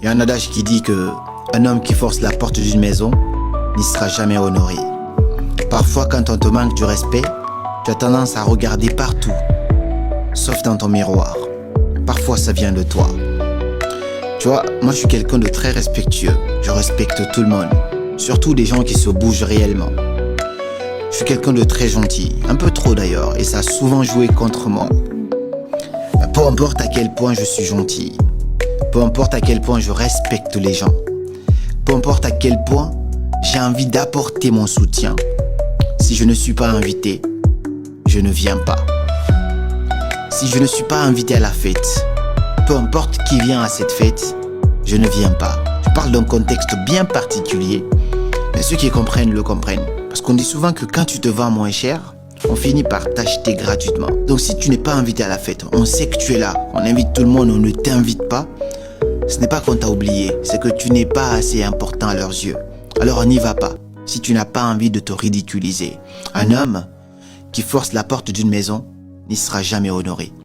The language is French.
Il y a un adage qui dit que un homme qui force la porte d'une maison n'y sera jamais honoré. Parfois, quand on te manque du respect, tu as tendance à regarder partout, sauf dans ton miroir. Parfois, ça vient de toi. Tu vois, moi je suis quelqu'un de très respectueux. Je respecte tout le monde, surtout des gens qui se bougent réellement. Je suis quelqu'un de très gentil, un peu trop d'ailleurs, et ça a souvent joué contre moi. Peu importe à quel point je suis gentil, peu importe à quel point je respecte les gens, peu importe à quel point j'ai envie d'apporter mon soutien, si je ne suis pas invité, je ne viens pas. Si je ne suis pas invité à la fête, peu importe qui vient à cette fête, je ne viens pas. Je parle d'un contexte bien particulier, mais ceux qui comprennent le comprennent. Parce qu'on dit souvent que quand tu te vends moins cher, on finit par t'acheter gratuitement. Donc si tu n'es pas invité à la fête, on sait que tu es là, on invite tout le monde, on ne t'invite pas, ce n'est pas qu'on t'a oublié, c'est que tu n'es pas assez important à leurs yeux. Alors on n'y va pas, si tu n'as pas envie de te ridiculiser. Un homme qui force la porte d'une maison n'y sera jamais honoré.